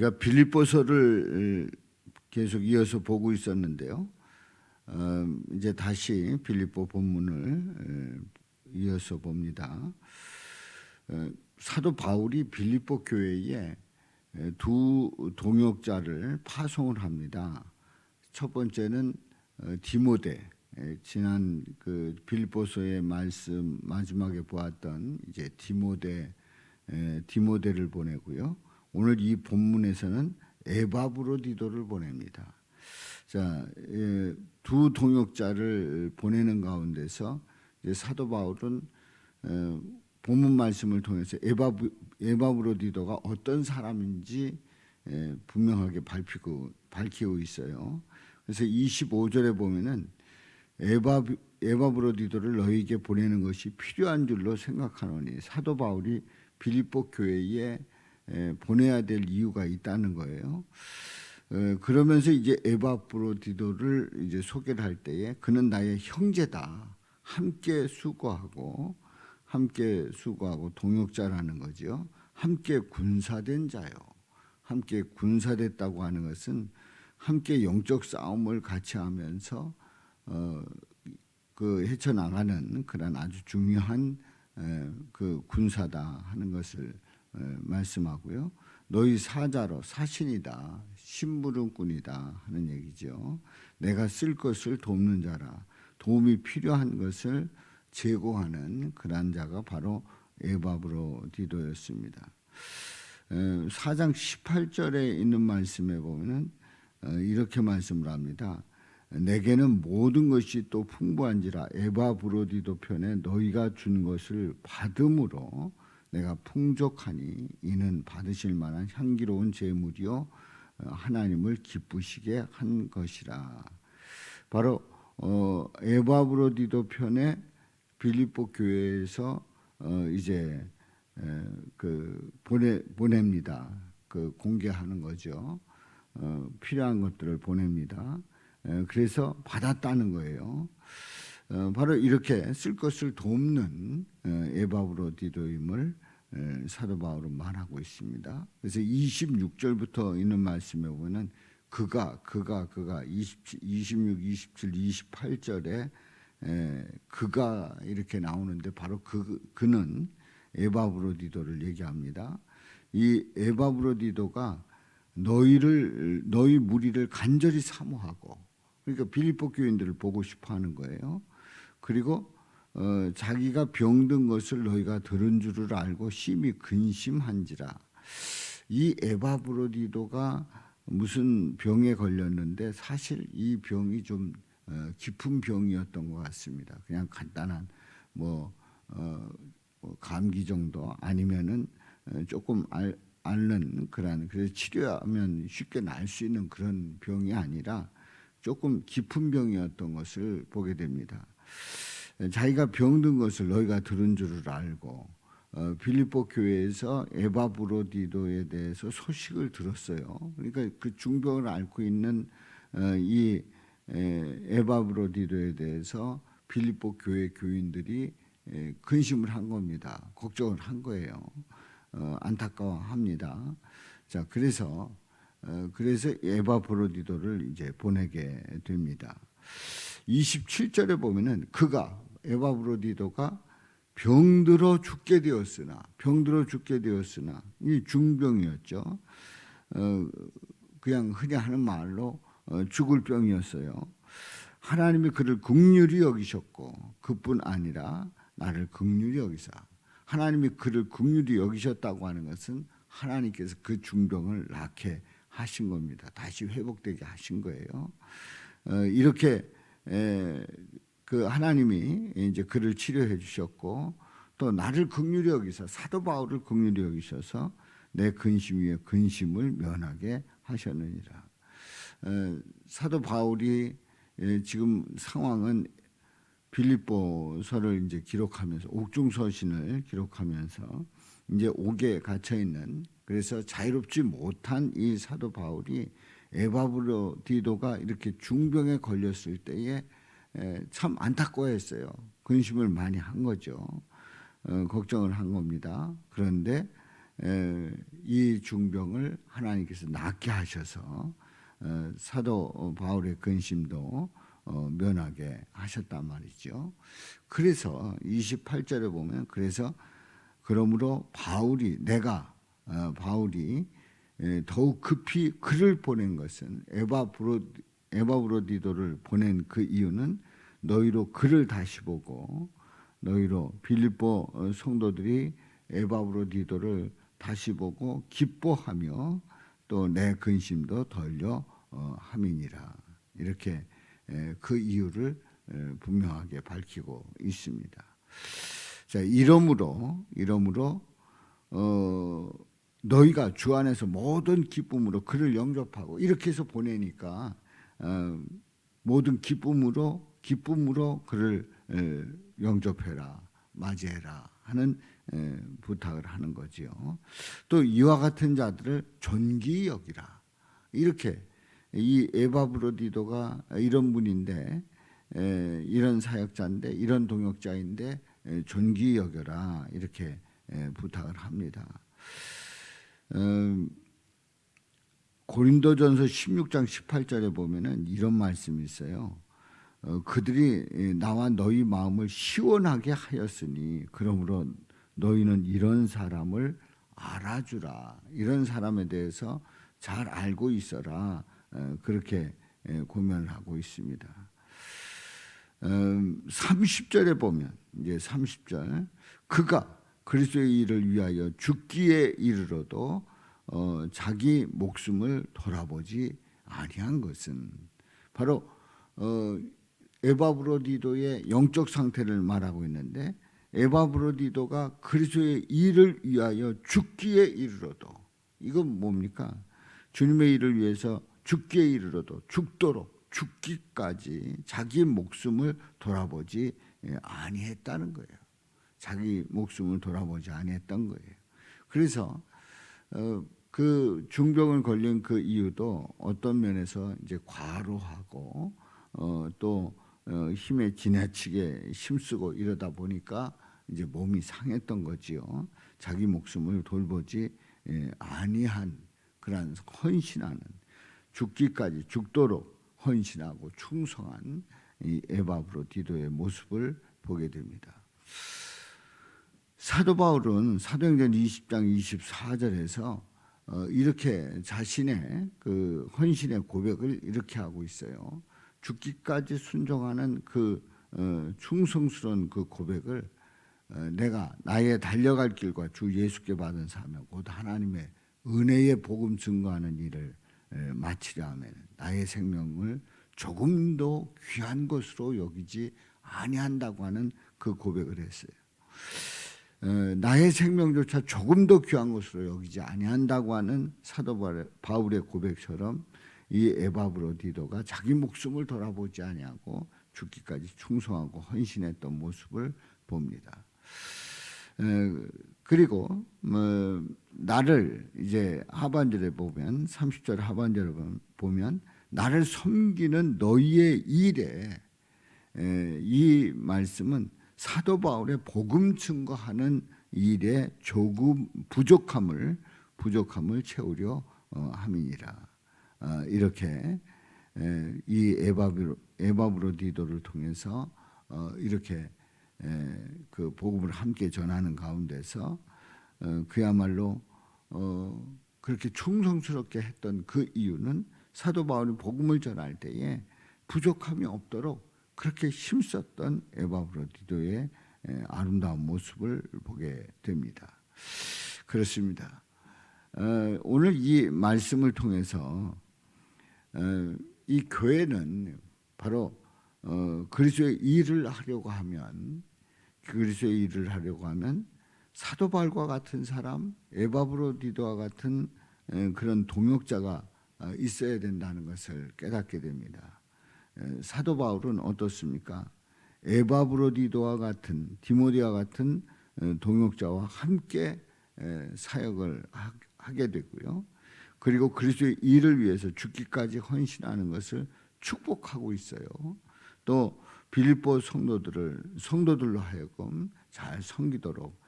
우리가 빌립보서를 계속 이어서 보고 있었는데요. 이제 다시 빌립보 본문을 이어서 봅니다. 사도 바울이 빌립보 교회에 두 동역자를 파송을 합니다. 첫 번째는 디모데, 지난 그 빌립보서의 말씀 마지막에 보았던 이제 디모데를 보내고요. 오늘 이 본문에서는 에바브로디도를 보냅니다. 자, 두 동역자를 보내는 가운데서 이제 사도 바울은 본문 말씀을 통해서 에바브로디도가 어떤 사람인지 분명하게 밝히고 있어요. 그래서 25절에 보면은 에바브로디도를 너희에게 보내는 것이 필요한 줄로 생각하노니, 사도 바울이 빌립보 교회에 보내야 될 이유가 있다는 거예요. 그러면서 이제 에바브로디도를 이제 소개를 할 때에 그는 나의 형제다, 함께 수고하고 동역자라는 거죠. 함께 군사된 자요. 함께 군사됐다고 하는 것은 함께 영적 싸움을 같이 하면서 그 헤쳐나가는 그런 아주 중요한 그 군사다 하는 것을 말씀하고요. 너희 사자로 사신이다, 심부름꾼이다 하는 얘기죠. 내가 쓸 것을 돕는 자라, 도움이 필요한 것을 제공하는 그런 자가 바로 에바브로디도였습니다. 4장 18절에 있는 말씀에 보면은 이렇게 말씀을 합니다. 내게는 모든 것이 또 풍부한지라 에바브로디도 편에 너희가 준 것을 받음으로 내가 풍족하니 이는 받으실 만한 향기로운 제물이요 하나님을 기쁘시게 한 것이라. 바로 에바브로디도 편에 빌립보 교회에서 이제 그 보냅니다. 그 공개하는 거죠. 필요한 것들을 보냅니다. 그래서 받았다는 거예요. 바로 이렇게 쓸 것을 돕는 에바브로디도임을 사도 바울은 말하고 있습니다. 그래서 26절부터 있는 말씀에 보면 그가 26, 27, 28절에 그가 이렇게 나오는데 바로 그는 에바브로디도를 얘기합니다. 이 에바브로디도가 너희 무리를 간절히 사모하고, 그러니까 빌립보 교인들을 보고 싶어하는 거예요. 그리고 자기가 병든 것을 너희가 들은 줄을 알고 심히 근심한지라. 이 에바브로디도가 무슨 병에 걸렸는데 사실 이 병이 좀 깊은 병이었던 것 같습니다. 그냥 간단한 감기 정도 아니면은 조금 앓는 그런, 그래서 치료하면 쉽게 나을 수 있는 그런 병이 아니라 조금 깊은 병이었던 것을 보게 됩니다. 자기가 병든 것을 너희가 들은 줄을 알고 빌립보 교회에서 에바브로디도에 대해서 소식을 들었어요. 그러니까 그 중병을 앓고 있는 이 에바브로디도에 대해서 빌립보 교회 교인들이 근심을 한 겁니다. 걱정을 한 거예요. 안타까워합니다. 자, 그래서 에바브로디도를 이제 보내게 됩니다. 27절에 보면은 에바브로디도가 병들어 죽게 되었으나 이 중병이었죠. 그냥 흔히 하는 말로 죽을 병이었어요. 하나님이 그를 긍휼히 여기셨고, 그뿐 아니라 나를 긍휼히 여기사. 하나님이 그를 긍휼히 여기셨다고 하는 것은 하나님께서 그 중병을 낫게 하신 겁니다. 다시 회복되게 하신 거예요. 이렇게 그 하나님이 이제 그를 치료해 주셨고, 또 나를 긍휼히 여기사, 사도 바울을 긍휼히 여기셔서 내 근심 위에 근심을 면하게 하셨느니라. 사도 바울이 지금 상황은 빌립보서를 이제 기록하면서, 옥중서신을 기록하면서 이제 옥에 갇혀 있는, 그래서 자유롭지 못한 이 사도 바울이 에바브로디도가 이렇게 중병에 걸렸을 때에 참 안타까워했어요. 근심을 많이 한 거죠. 걱정을 한 겁니다. 그런데 이 중병을 하나님께서 낫게 하셔서 사도 바울의 근심도 면하게 하셨단 말이죠. 그래서 28절에 보면 그래서 그러므로 바울이 더욱 급히 그를 보낸 것은 에바브로디도를 보낸 그 이유는 너희로 그를 다시 보고 너희로 빌립보 성도들이 에바브로디도를 다시 보고 기뻐하며 또 내 근심도 덜려 함이니라. 이렇게 그 이유를 분명하게 밝히고 있습니다. 자, 이러므로 너희가 주 안에서 모든 기쁨으로 그를 영접하고 이렇게 해서 보내니까 모든 기쁨으로 그를 영접해라, 맞이해라 하는 부탁을 하는 거지요. 또 이와 같은 자들을 존귀히 여기라. 이렇게 이 에바브로디도가 이런 분인데 이런 사역자인데 이런 동역자인데 존귀히 여겨라 이렇게 부탁을 합니다. 고린도전서 16장 18절에 보면은 이런 말씀이 있어요. 그들이 나와 너희 마음을 시원하게 하였으니 그러므로 너희는 이런 사람을 알아주라. 이런 사람에 대해서 잘 알고 있어라. 그렇게 고면을 하고 있습니다. 30절에 보면 이제 30절 그가 그리스도의 일을 위하여 죽기에 이르러도 자기 목숨을 돌아보지 아니한 것은 바로 에바브로디도의 영적 상태를 말하고 있는데 에바브로디도가 그리스도의 일을 위하여 죽기에 이르러도 이건 뭡니까? 주님의 일을 위해서 죽기에 이르러도 죽도록 죽기까지 자기 목숨을 돌아보지 아니했다는 거예요. 자기 목숨을 돌아보지 아니했던 거예요. 그래서 그 중병을 걸린 그 이유도 어떤 면에서 이제 과로하고 또 힘에 지나치게 힘쓰고 이러다 보니까 이제 몸이 상했던 거지요. 자기 목숨을 돌보지 아니한 그런 헌신하는 죽기까지 죽도록 헌신하고 충성한 이 에바브로디도의 모습을 보게 됩니다. 사도 바울은 사도행전 20장 24절에서 이렇게 자신의 그 헌신의 고백을 이렇게 하고 있어요. 죽기까지 순종하는 그 충성스러운 그 고백을 내가 나의 달려갈 길과 주 예수께 받은 사명 곧 하나님의 은혜의 복음 증거하는 일을 마치려 하면 나의 생명을 조금도 귀한 것으로 여기지 아니한다고 하는 그 고백을 했어요. 나의 생명조차 조금도 귀한 것으로 여기지 아니한다고 하는 사도 바울의 고백처럼 이 에바브로디도가 자기 목숨을 돌아보지 아니하고 죽기까지 충성하고 헌신했던 모습을 봅니다. 그리고 나를 이제 하반절에 보면 30절 하반절에 보면 나를 섬기는 너희의 일에 이 말씀은 사도 바울의 복음 증거하는 일에 조금 부족함을 채우려 함이니라. 이렇게 이 에바브로디도를 통해서 이렇게 그 복음을 함께 전하는 가운데서 그야말로 그렇게 충성스럽게 했던 그 이유는 사도 바울이 복음을 전할 때에 부족함이 없도록 그렇게 힘썼던 에바브로디도의 아름다운 모습을 보게 됩니다. 그렇습니다. 오늘 이 말씀을 통해서 이 교회는 바로 그리스도의 일을 하려고 하면 사도 바울과 같은 사람, 에바브로디도와 같은 그런 동역자가 있어야 된다는 것을 깨닫게 됩니다. 사도 바울은 어떻습니까? 에바브로디도와 같은 디모데와 같은 동역자와 함께 사역을 하게 되고요. 그리고 그리스도의 일을 위해서 죽기까지 헌신하는 것을 축복하고 있어요. 또 빌립보 성도들로 하여금 잘 섬기도록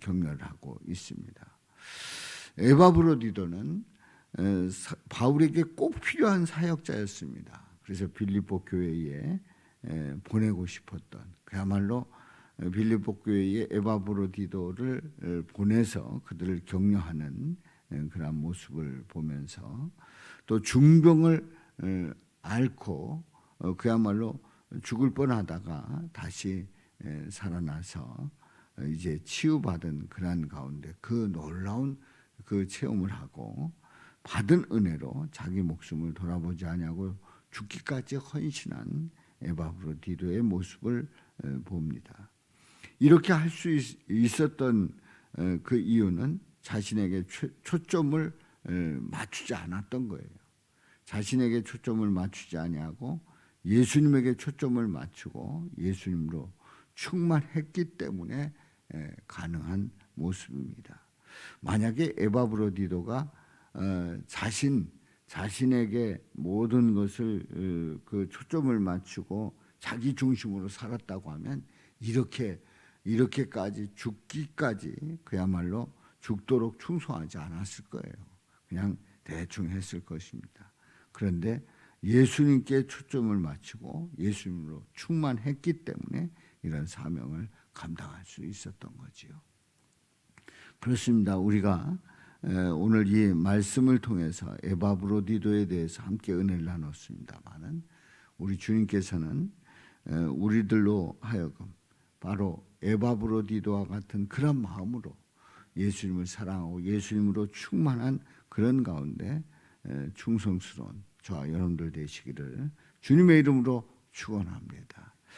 격려를 하고 있습니다. 에바브로디도는 바울에게 꼭 필요한 사역자였습니다. 그래서 빌립보 교회에 보내고 싶었던, 그야말로 빌립보 교회에 에바브로디도를 보내서 그들을 격려하는 그런 모습을 보면서, 또 중병을 앓고 그야말로 죽을 뻔하다가 다시 살아나서 이제 치유받은 그런 가운데 그 놀라운 그 체험을 하고 받은 은혜로 자기 목숨을 돌아보지 아니하고 죽기까지 헌신한 에바브로디도의 모습을 봅니다. 이렇게 할 수 있었던 그 이유는 자신에게 초점을 맞추지 않았던 거예요. 자신에게 초점을 맞추지 아니하고 예수님에게 초점을 맞추고 예수님으로 충만했기 때문에 가능한 모습입니다. 만약에 에바브로디도가 자신에게 모든 것을 그 초점을 맞추고 자기 중심으로 살았다고 하면 이렇게까지 죽기까지 그야말로 죽도록 충성하지 않았을 거예요. 그냥 대충 했을 것입니다. 그런데 예수님께 초점을 맞추고 예수님으로 충만했기 때문에 이런 사명을 감당할 수 있었던 거지요. 그렇습니다. 우리가 오늘 이 말씀을 통해서 에바브로디도에 대해서 함께 은혜를 나눴습니다만은, 우리 주님께서는 우리들로 하여금 바로 에바브로디도와 같은 그런 마음으로 예수님을 사랑하고 예수님으로 충만한 그런 가운데 충성스러운 저와 여러분들 되시기를 주님의 이름으로 축원합니다.